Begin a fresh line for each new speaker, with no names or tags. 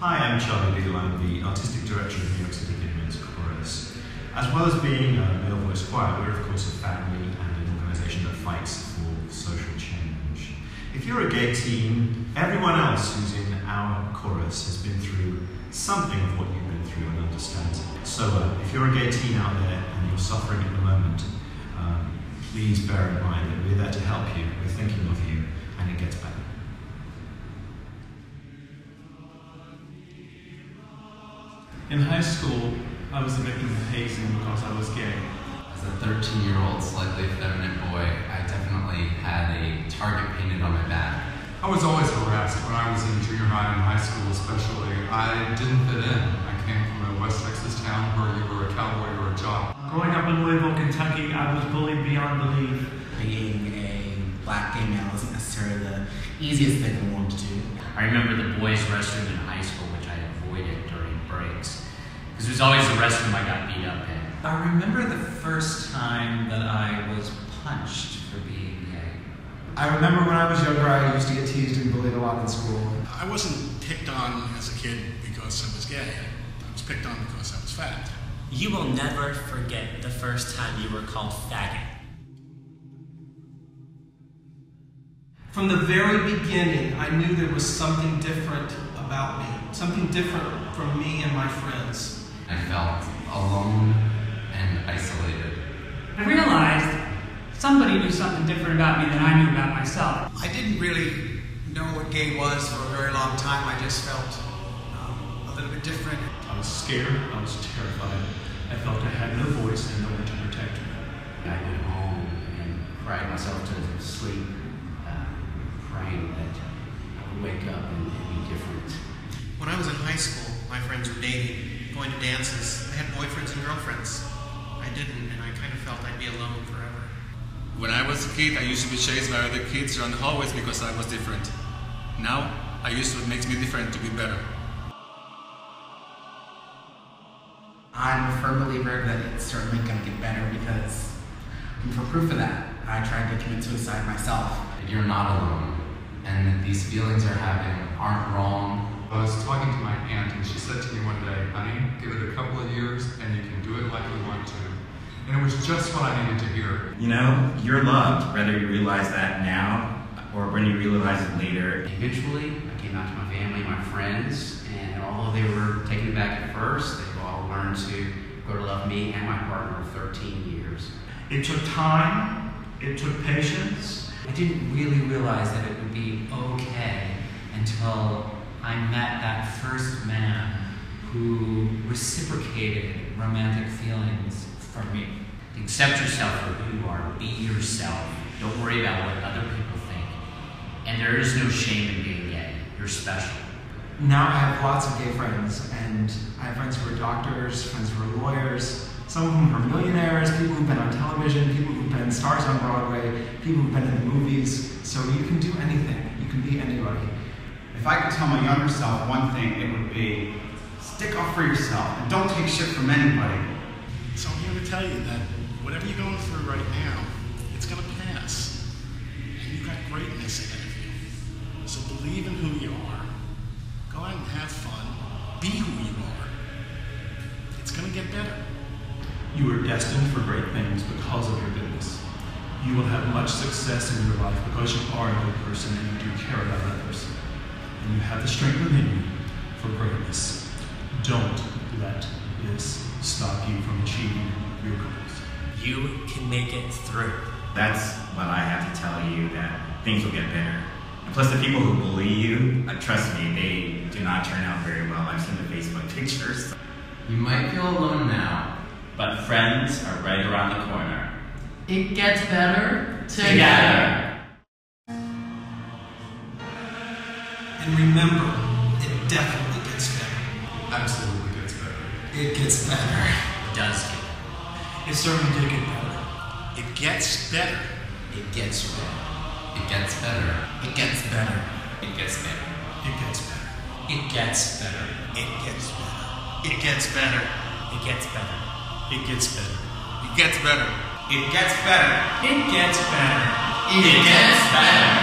Hi, I'm Charlie Beadle. I'm the Artistic Director of New York City Women's Chorus. As well as being a male voice choir, we're of course a family and an organisation that fights for social change. If you're a gay teen, everyone else who's in our chorus has been through something of what you've been through and understands it. So if you're a gay teen out there and you're suffering at the moment, please bear in mind that we're there to help you, we're thinking of you, and it gets better.
In high school, I was a victim of hazing because I was gay.
As a 13-year-old slightly effeminate boy, I definitely had a target painted on my back.
I was always harassed when I was in junior high and high school especially. I didn't fit in. I came from a West Texas town where you were a cowboy or a jock.
Growing up in Louisville, Kentucky, I was bullied beyond belief.
Being a black gay male isn't necessarily the easiest thing in the world to do.
I remember the boys' restroom in high school, which I avoided during breaks, because it was always the restroom I got beat up in.
I remember the first time that I was punched for being gay.
I remember when I was younger, I used to get teased and bullied a lot in school.
I wasn't picked on as a kid because I was gay. I was picked on because I was fat.
You will never forget the first time you were called faggot.
From the very beginning, I knew there was something different about me, something different from me and my friends.
I felt alone and isolated.
I realized somebody knew something different about me than I knew about myself.
I didn't really know what gay was for a very long time. I just felt a little bit different.
I was scared, I was terrified. I felt I had no voice and no one to protect me.
I went home and cried myself to sleep, praying that I would wake up and be different.
When I was in high school, my friends were dating, going to dances. I had boyfriends and girlfriends. I didn't, and I kind of felt I'd be alone forever.
When I was a kid, I used to be chased by other kids around the hallways because I was different. Now, I use what makes me different to be better.
I'm a firm believer that it's certainly going to get better because for proof of that, I tried to commit suicide myself.
You're not alone, and that these feelings you're having aren't wrong.
I was talking to my aunt and she said to me one day, honey, give it a couple of years and you can do it like you want to. And it was just what I needed to hear.
You know, you're loved, whether you realize that now or when you realize it later.
Eventually, I came out to my family, my friends, and although they were taken aback at first, they've all learned to grow to love me and my partner of 13 years.
It took time, it took patience.
I didn't really realize that it would be okay until I met that first man who reciprocated romantic feelings for me.
Accept yourself for who you are. Be yourself. Don't worry about what other people think. And there is no shame in being gay. You're special.
Now I have lots of gay friends, and I have friends who are doctors, friends who are lawyers, some of whom are millionaires, people who've been on television, people who've been stars on Broadway, people who've been in the movies. So you can do anything. You can be anybody.
If I could tell my younger self one thing, it would be, stick up for yourself and don't take shit from anybody.
So I'm here to tell you that whatever you're going through right now, it's going to pass. And you've got greatness ahead of you. So believe in who you are. Go out and have fun. Be who you are. It's going to get better.
You are destined for great things because of your goodness. You will have much success in your life because you are a good person and you do care about others. And you have the strength within you for greatness. Don't let this stop you from achieving your goals.
You can make it through.
That's what I have to tell you, that things will get better. And plus the people who bully you, trust me, they do not turn out very well. I've seen the Facebook pictures.
You might feel alone now,
but friends are right around the corner.
It gets better together.
And remember, it definitely gets better.
Absolutely gets better.
It gets better.
It does get better.
It certainly did get better.
It gets better.
It gets better.
it gets better.
It gets better.
It gets better.
It gets better.
It gets better.
It gets better. It gets better.
It gets better.
It gets better.
It gets better.
It gets better.
It gets better.
It gets better.